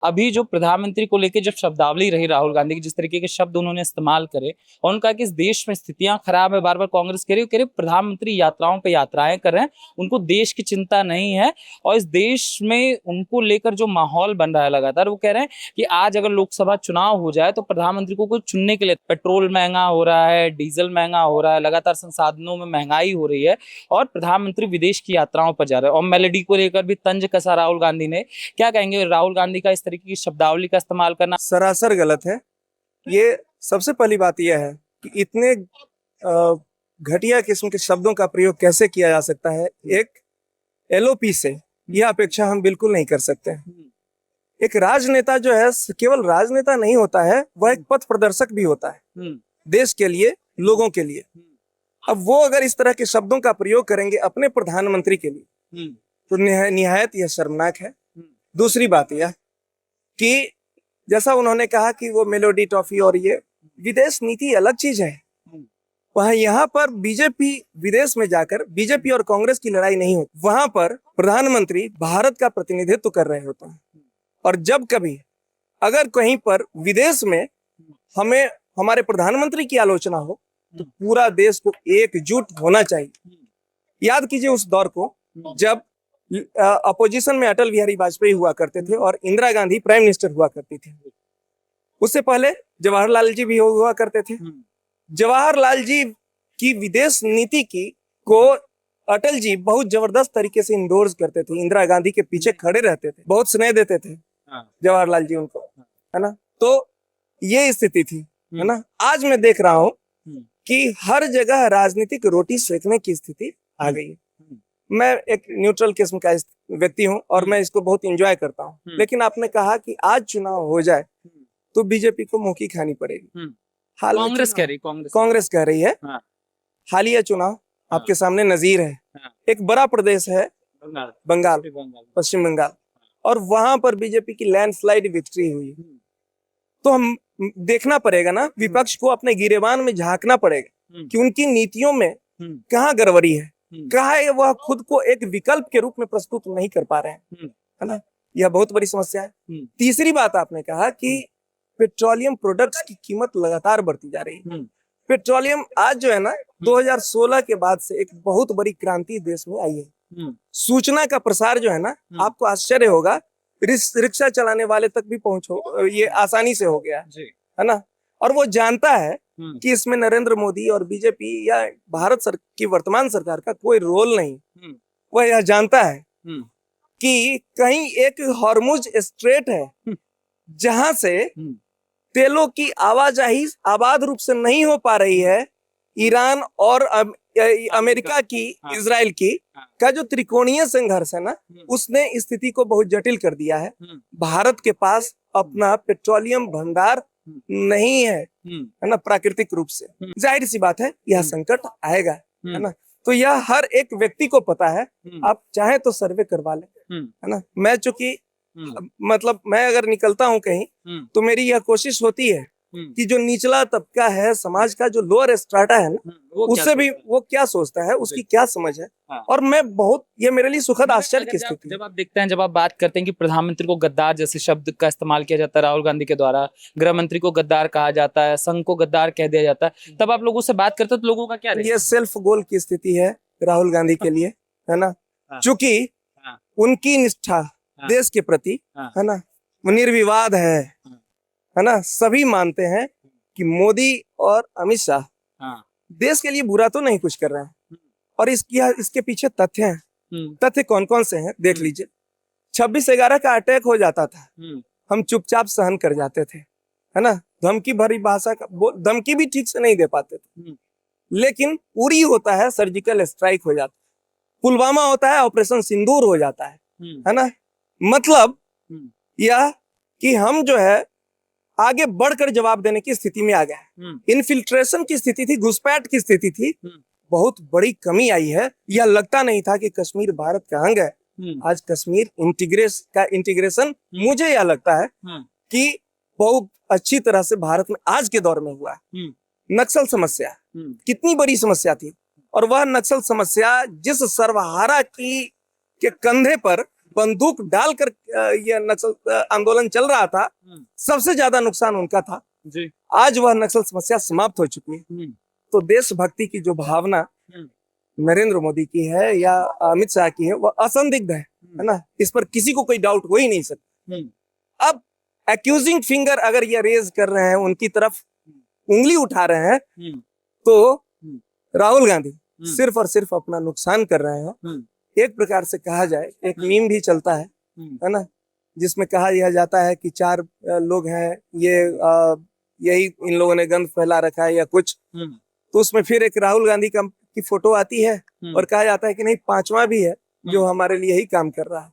अभी जो प्रधानमंत्री को लेकर जब शब्दावली रही राहुल गांधी की, जिस तरीके के शब्द उन्होंने इस्तेमाल करे और उनका कि इस देश में स्थितियां खराब है, बार बार कांग्रेस कह रही प्रधानमंत्री यात्राओं पे यात्राएं कर रहे हैं, उनको देश की चिंता नहीं है। और इस देश में उनको लेकर जो माहौल बन रहा है लगातार, वो कह रहे हैं कि आज अगर लोकसभा चुनाव हो जाए तो प्रधानमंत्री को कोई चुनने के लिए, पेट्रोल महंगा हो रहा है, डीजल महंगा हो रहा है, लगातार संसाधनों में महंगाई हो रही है और प्रधानमंत्री विदेश की यात्राओं पर जा रहे हैं। और मेलेडी को लेकर भी तंज कसा राहुल गांधी ने। क्या कहेंगे राहुल गांधी का इस तरीके की शब्दावली का इस्तेमाल करना? सरासर गलत है। ये सबसे पहली बात यह है कि इतने घटिया किस्म के शब्दों का प्रयोग कैसे किया जा सकता है। एक एलओपी से यह अपेक्षा हम बिल्कुल नहीं कर सकते। एक राजनेता जो है केवल राजनेता नहीं होता है, वह एक पथ प्रदर्शक भी होता है देश के लिए, लोगों के लिए। अब वो अगर इस तरह के शब्दों का प्रयोग करेंगे अपने प्रधानमंत्री के लिए तो निहायत यह शर्मनाक है। दूसरी बात यह कि जैसा उन्होंने कहा कि वो मेलोडी टॉफी और ये विदेश नीति अलग चीज है। वहाँ यहाँ पर बीजेपी विदेश में जाकर बीजेपी और कांग्रेस की लड़ाई नहीं होती, वहां पर प्रधानमंत्री भारत का प्रतिनिधित्व कर रहे होते हैं। और जब कभी अगर कहीं पर विदेश में हमें हमारे प्रधानमंत्री की आलोचना हो तो पूरा देश को एकजुट होना चाहिए। याद कीजिए उस दौर को जब अपोजिशन में अटल बिहारी वाजपेयी हुआ करते थे और इंदिरा गांधी प्राइम मिनिस्टर हुआ करती थी। उससे पहले जवाहरलाल जी भी हुआ करते थे। जवाहरलाल जी की विदेश नीति को अटल जी बहुत जबरदस्त तरीके से इंडोर्स करते थे, इंदिरा गांधी के पीछे खड़े रहते थे, बहुत स्नेह देते थे जवाहरलाल जी उनको, है ना। तो ये स्थिति थी, है ना। आज मैं देख रहा हूँ कि हर जगह राजनीतिक रोटी सेकने की स्थिति आ गई है। मैं एक न्यूट्रल किस्म का व्यक्ति हूँ और मैं इसको बहुत एंजॉय करता हूँ, लेकिन आपने कहा कि आज चुनाव हो जाए तो बीजेपी को मुंह की खानी पड़ेगी। कांग्रेस कह रही है। हालिया चुनाव आपके सामने नजीर है। एक बड़ा प्रदेश है बंगाल, पश्चिम बंगाल, और वहां पर बीजेपी की लैंडस्लाइड विक्ट्री हुई। तो हम देखना पड़ेगा ना, विपक्ष को अपने गिरेबान में झांकना पड़ेगा कि उनकी नीतियों में कहाँ गड़बड़ी है, कहाँ वह खुद को एक विकल्प के रूप में प्रस्तुत नहीं कर पा रहे हैं, है ना। यह बहुत बड़ी समस्या है। तीसरी बात आपने कहा कि पेट्रोलियम प्रोडक्ट्स की कीमत लगातार बढ़ती जा रही है। पेट्रोलियम आज जो है ना 2016 के बाद से एक बहुत बड़ी क्रांति देश में आई है। सूचना का प्रसार जो है ना, आपको आश्चर्य होगा, रिक्शा चलाने वाले तक भी पहुंचो ये आसानी से हो गया है ना। और वो जानता है कि इसमें नरेंद्र मोदी और बीजेपी या भारत की वर्तमान सरकार का कोई रोल नहीं। वह यह जानता है कि कहीं एक हॉर्मुज स्ट्रेट है जहां से तेलों की आवाजाही आबाद रूप से नहीं हो पा रही है। ईरान और अमेरिका की, इजराइल की का जो त्रिकोणीय संघर्ष है ना, उसने स्थिति को बहुत जटिल कर दिया है। भारत के पास अपना पेट्रोलियम भंडार नहीं है ना, प्राकृतिक रूप से। जाहिर सी बात है यह संकट आएगा, है ना। तो यह हर एक व्यक्ति को पता है। आप चाहे तो सर्वे करवा लें, है ना। मैं चूंकि मतलब मैं अगर निकलता हूँ कहीं तो मेरी यह कोशिश होती है कि जो निचला तबका है समाज का, जो लोअर स्ट्राटा है ना, उससे भी वो क्या सोचता है, उसकी क्या समझ है। और मैं बहुत, ये मेरे लिए सुखद आश्चर्य की स्थिति। जब आप देखते हैं, जब आप बात करते हैं कि प्रधानमंत्री को गद्दार जैसे शब्द का इस्तेमाल किया जाता है राहुल गांधी के द्वारा, गृह मंत्री को गद्दार कहा जाता है, संघ को गद्दार कह दिया जाता है, तब आप लोगों से बात करते हैं तो लोगों का क्या? ये सेल्फ गोल की स्थिति है राहुल गांधी के लिए, है ना। चूंकि उनकी निष्ठा देश के प्रति, है ना, वो निर्विवाद है ना। सभी मानते हैं कि मोदी और अमित शाह देश के लिए बुरा तो नहीं कुछ कर रहे हैं। और इसके पीछे तथ्य हैं। तथ्य कौन कौन से हैं देख लीजिए। 26/11 का अटैक हो जाता था, हम चुपचाप सहन कर जाते थे, है ना। धमकी भरी भाषा का धमकी भी ठीक से नहीं दे पाते थे। लेकिन उरी होता है, सर्जिकल स्ट्राइक हो जाता है, पुलवामा होता है, ऑपरेशन सिंदूर हो जाता है ना। मतलब यह कि हम जो है आगे बढ़कर जवाब देने की स्थिति में आ गए। इन्फिल्ट्रेशन की स्थिति थी, घुसपैठ की स्थिति थी, बहुत बड़ी कमी आई है। यह लगता नहीं था कि कश्मीर भारत का अंग है। आज कश्मीर इंटीग्रेशन मुझे यह लगता है कि बहुत अच्छी तरह से भारत में आज के दौर में हुआ है। नक्सल समस्या कितनी बड़ी समस्या थी, और वह नक्सल समस्या जिस सर्वहारा के कंधे पर बंदूक डालकर यह नक्सल आंदोलन चल रहा था, सबसे ज्यादा नुकसान उनका था जी। आज वह नक्सल समस्या समाप्त हो चुकी है। तो देशभक्ति की जो भावना नरेंद्र मोदी की है या अमित शाह की है, वह असंदिग्ध है ना, इस पर किसी को कोई डाउट हो ही नहीं सकता। अब एक्यूजिंग फिंगर अगर ये रेज कर रहे हैं, उनकी तरफ उंगली उठा रहे हैं, तो राहुल गांधी सिर्फ और सिर्फ अपना नुकसान कर रहे हैं। एक प्रकार से कहा जाए, एक मीम भी चलता है ना, जिसमें कहा यह जाता है कि 4 लोग हैं, ये यही इन लोगों ने गंद फैला रखा है या कुछ, तो उसमें फिर एक राहुल गांधी की फोटो आती है और कहा जाता है कि नहीं, 5वां भी है जो हमारे लिए ही काम कर रहा है।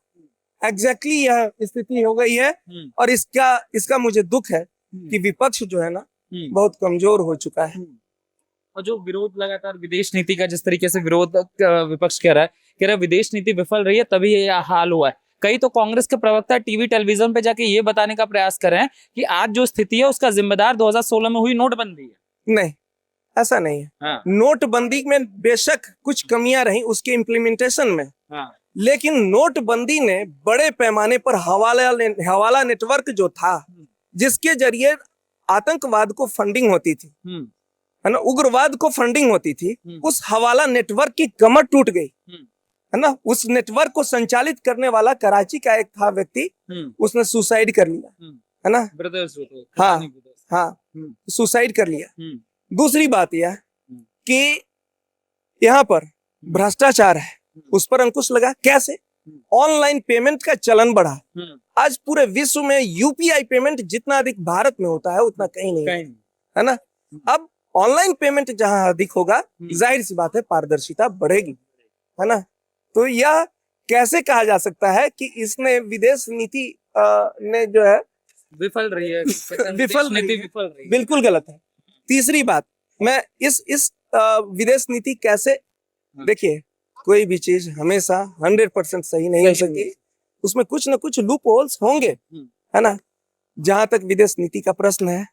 एग्जैक्टली यह स्थिति हो गई है और इसका मुझे दुख है कि विपक्ष जो है ना बहुत कमजोर हो चुका है। और जो विरोध लगातार विदेश नीति का जिस तरीके से विरोध विपक्ष कह रहा है विदेश नीति विफल रही है तभी ये हाल हुआ है। कई तो कांग्रेस के प्रवक्ता टीवी टेलीविजन पे जाके ये बताने का प्रयास कर रहे हैं कि आज जो स्थिति है उसका जिम्मेदार 2016 में हुई नोटबंदी है। नहीं, ऐसा नहीं है। हाँ। नोटबंदी में बेशक कुछ कमियां रही उसके इम्प्लीमेंटेशन में। हाँ। लेकिन नोटबंदी ने बड़े पैमाने पर हवाला नेटवर्क जो था, जिसके जरिए आतंकवाद को फंडिंग होती थी, है ना, उग्रवाद को फंडिंग होती थी, उस हवाला नेटवर्क की कमर टूट गई, है ना। उस नेटवर्क को संचालित करने वाला कराची का एक था व्यक्ति, उसने सुसाइड कर लिया, है ना। हाँ हाँ, सुसाइड कर लिया। दूसरी बात यह कि यहाँ पर भ्रष्टाचार है, उस पर अंकुश लगा। कैसे? ऑनलाइन पेमेंट का चलन बढ़ा। आज पूरे विश्व में यूपीआई पेमेंट जितना अधिक भारत में होता है उतना कहीं नहीं है ना। अब ऑनलाइन पेमेंट जहां अधिक होगा, जाहिर सी बात है पारदर्शिता बढ़ेगी, है ना। तो यह कैसे कहा जा सकता है कि इसने विदेश नीति ने जो है विफल रही है? विफल रही, बिल्कुल गलत है। तीसरी बात, मैं इस विदेश नीति कैसे, देखिए कोई भी चीज हमेशा 100% सही नहीं हो सकती, उसमें कुछ न कुछ लूप होल्स होंगे, है ना। जहां तक विदेश नीति का प्रश्न है,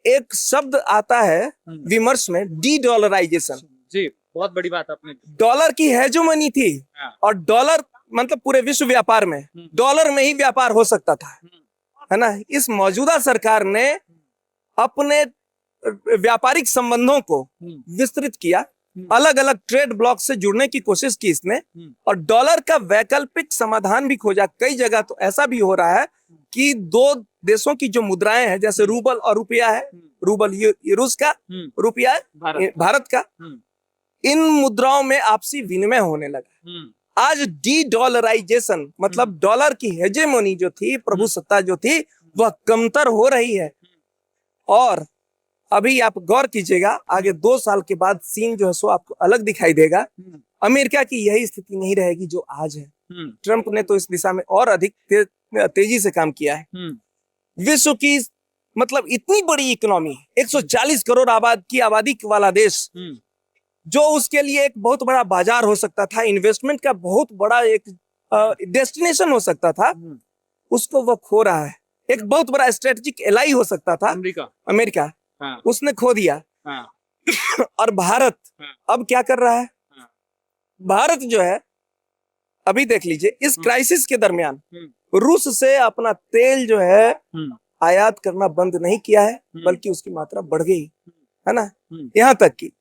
एक शब्द आता है विमर्श में, डी डॉलराइजेशन। जी, बहुत बड़ी बात आपने। डॉलर की हेजोमनी थी और डॉलर मतलब पूरे विश्व व्यापार में डॉलर में ही व्यापार हो सकता था, है ना। इस मौजूदा सरकार ने अपने व्यापारिक संबंधों को विस्तृत किया, अलग अलग ट्रेड ब्लॉक से जुड़ने की कोशिश की इसने, और डॉलर का वैकल्पिक समाधान भी खोजा। कई जगह तो ऐसा भी हो रहा है कि 2 देशों की जो मुद्राएं हैं, जैसे रूबल और रुपया है, रूबल रूस का, रुपया भारत का, इन मुद्राओं में आपसी विनिमय होने लगा। आज डी डॉलराइजेशन मतलब डॉलर की हेजेमोनी जो थी, प्रभुसत्ता जो थी, वह कमतर हो रही है। और अभी आप गौर कीजिएगा, आगे 2 साल के बाद सीन जो है सो आपको अलग दिखाई देगा। अमेरिका की यही स्थिति नहीं रहेगी जो आज है। ट्रंप ने तो इस दिशा में और अधिक तेजी से काम किया है। विश्व की मतलब इतनी बड़ी इकोनॉमी, 140 करोड़ की आबादी वाला देश, जो उसके लिए एक बहुत बड़ा बाजार हो सकता था, इन्वेस्टमेंट का बहुत बड़ा एक डेस्टिनेशन हो सकता था, उसको वो खो रहा है। एक बहुत बड़ा स्ट्रेटेजिक एलाई हो सकता था अमेरिका, हाँ। उसने खो दिया, हाँ। और भारत, हाँ। अब क्या कर रहा है, हाँ। भारत जो है, अभी देख लीजिए इस क्राइसिस के दरमियान रूस से अपना तेल जो है आयात करना बंद नहीं किया है, बल्कि उसकी मात्रा बढ़ गई, है ना। यहाँ तक कि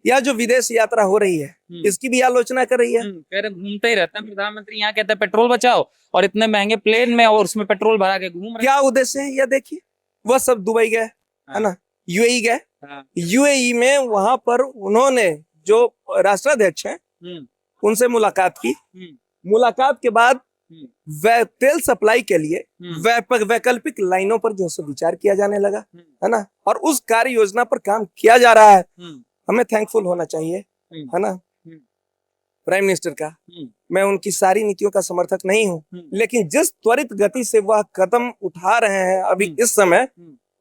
यह जो विदेश यात्रा हो रही है, इसकी भी आलोचना कर रही है। कह रहे घूमते ही रहते हैं प्रधानमंत्री, यहाँ कहते हैं पेट्रोल बचाओ, और इतने महंगे प्लेन में और उसमें पेट्रोल भरा के घूम रहे। क्या उद्देश्य है यह देखिए। वह सब दुबई गए, है ना, यूएई गए, यूएई में वहां पर उन्होंने जो राष्ट्राध्यक्ष हैं उनसे मुलाकात की। मुलाकात के बाद तेल सप्लाई के लिए वैकल्पिक लाइनों पर जो है विचार किया जाने लगा, है ना, और उस कार्य योजना पर काम किया जा रहा है। हमें थैंकफुल होना चाहिए, है ना, प्राइम मिनिस्टर का। मैं उनकी सारी नीतियों का समर्थक नहीं हूँ, लेकिन जिस त्वरित गति से वह कदम उठा रहे हैं अभी इस समय,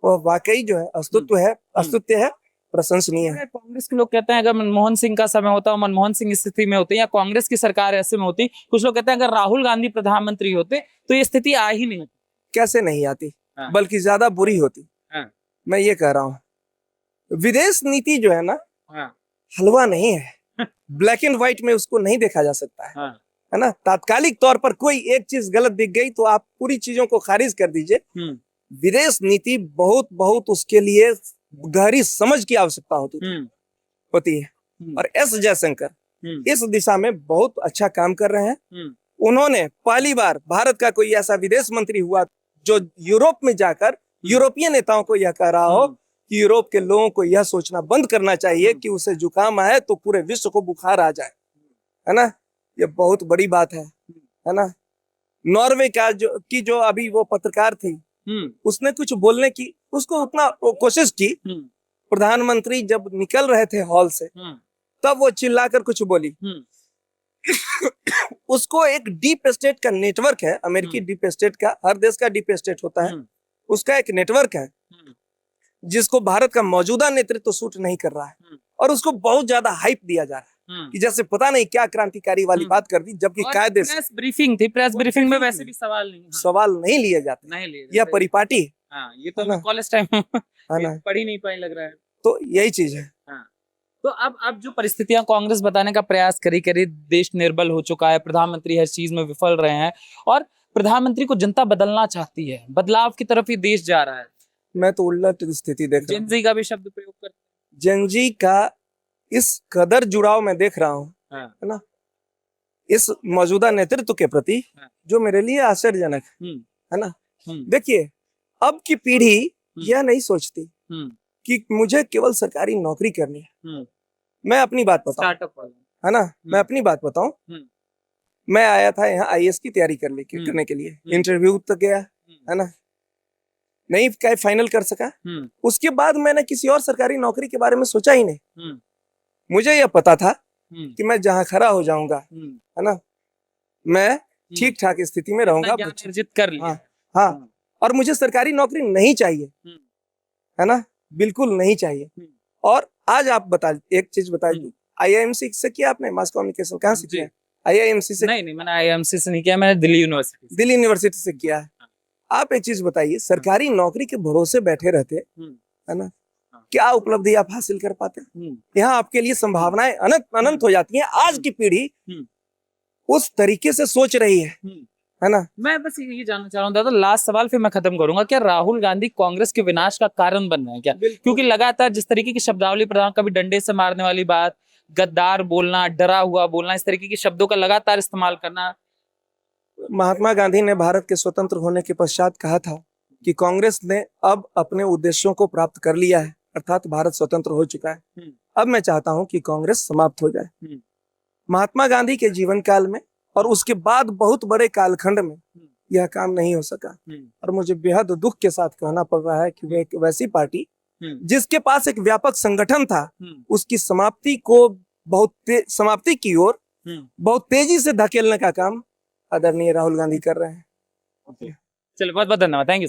वह वाकई जो है अस्तित्व है, प्रशंसनीय है। कांग्रेस के लोग कहते हैं अगर मनमोहन सिंह का समय होता, मनमोहन सिंह स्थिति में होते या कांग्रेस की सरकार ऐसे में होती, कुछ लोग कहते हैं अगर राहुल गांधी प्रधानमंत्री होते तो ये स्थिति आ ही नहीं। कैसे नहीं आती, बल्कि ज्यादा बुरी होती। मैं ये कह रहा हूँ, विदेश नीति जो है ना, हलवा नहीं है, ब्लैक एंड व्हाइट में उसको नहीं देखा जा सकता है, है ना, तात्कालिक तौर पर कोई एक चीज गलत दिख गई तो आप पूरी चीजों को खारिज कर दीजिए। विदेश नीति बहुत बहुत उसके लिए गहरी समझ की आवश्यकता होती है। और एस जयशंकर इस दिशा में बहुत अच्छा काम कर रहे हैं। उन्होंने पहली बार भारत का कोई ऐसा विदेश मंत्री हुआ जो यूरोप में जाकर यूरोपीय नेताओं को यह कह रहा हो कि यूरोप के लोगों को यह सोचना बंद करना चाहिए कि उसे जुकाम आए तो पूरे विश्व को बुखार आ जाए, है ना। ये बहुत बड़ी बात है ना। नॉर्वे का जो अभी वो पत्रकार थी, उसने कुछ बोलने की उसको उतना कोशिश की। प्रधानमंत्री जब निकल रहे थे हॉल से तब वो चिल्लाकर कुछ बोली। उसको एक डीप स्टेट का नेटवर्क है, अमेरिकी डीप स्टेट का, हर देश का डीप स्टेट होता है, उसका एक नेटवर्क है जिसको भारत का मौजूदा नेतृत्व तो सूट नहीं कर रहा है और उसको बहुत ज्यादा हाइप दिया जा रहा है कि जैसे पता नहीं क्या क्रांतिकारी वाली बात कर दी, जबकि कायदे से प्रेस ब्रीफिंग थी, प्रेस ब्रीफिंग में वैसे भी सवाल नहीं लिए जाते, यह परिपाटी है। ये तो मैं कॉलेज टाइम पढ़ ही नहीं पाई लग रहा है। तो यही चीज है। तो अब जो परिस्थितियां कांग्रेस बताने का प्रयास करी देश निर्बल हो चुका है, प्रधानमंत्री हर चीज में विफल रहे हैं और प्रधानमंत्री को जनता बदलना चाहती है, बदलाव की तरफ ही देश जा रहा है। मैं तो उल्टा स्थिति देख रहा हूं। जेनजी का भी शब्द प्रयोग करते हैं। जेनजी का इस कदर जुड़ाव मैं देख रहा हूँ, है ना, इस मौजूदा नेतृत्व के प्रति, जो मेरे लिए आश्चर्यजनक है ना। देखिए, अब की पीढ़ी यह नहीं सोचती कि मुझे केवल सरकारी नौकरी करनी है। मैं अपनी बात बताऊं, है ना, मैं अपनी बात बताऊं, मैं आया था यहाँ आईएएस की तैयारी करने के लिए, इंटरव्यू तक गया, है ना, नहीं क्या फाइनल कर सका। उसके बाद मैंने किसी और सरकारी नौकरी के बारे में सोचा ही नहीं। मुझे यह पता था कि मैं जहाँ खड़ा हो जाऊंगा, है ना, मैं ठीक ठाक स्थिति में रहूंगा, अर्जित कर लिया। हाँ, और मुझे सरकारी नौकरी नहीं चाहिए, है ना, बिल्कुल नहीं चाहिए। और आज आप एक चीज बताइए, आईआईएमसी से किया आपने मास कम्युनिकेशन, कहाँ से किया? आईआईएमसी से? नहीं, मैंने आईआईएमसी से नहीं किया, मैंने दिल्ली यूनिवर्सिटी से किया है। आप एक चीज बताइए, सरकारी नौकरी के भरोसे बैठे रहते, है ना, क्या उपलब्धि आप हासिल कर पाते? यहाँ आपके लिए संभावनाएं अनंत हो जाती हैं। आज की पीढ़ी उस तरीके से सोच रही है ना। मैं बस ये जानना चाह रहा हूँ दादा, लास्ट सवाल फिर मैं खत्म करूंगा, क्या राहुल गांधी कांग्रेस के विनाश का कारण बन रहे हैं क्या? क्योंकि लगातार जिस तरीके की शब्दावली प्रधान, कभी डंडे से मारने वाली बात, गद्दार बोलना, डरा हुआ बोलना, इस तरीके के शब्दों का लगातार इस्तेमाल करना। महात्मा गांधी ने भारत के स्वतंत्र होने के पश्चात कहा था कि कांग्रेस ने अब अपने उद्देश्यों को प्राप्त कर लिया है, अर्थात भारत स्वतंत्र हो चुका है। अब मैं चाहता हूं कि कांग्रेस समाप्त हो जाए। महात्मा गांधी के जीवन काल में और उसके बाद बहुत बड़े कालखंड में यह काम नहीं हो सका और मुझे बेहद दुख के साथ कहना पड़ रहा है कि वे एक वैसी पार्टी जिसके पास एक व्यापक संगठन था, उसकी समाप्ति की ओर बहुत तेजी से धकेलने का काम आदरणीय राहुल गांधी कर रहे हैं। चलिए, बहुत बहुत धन्यवाद, थैंक यू।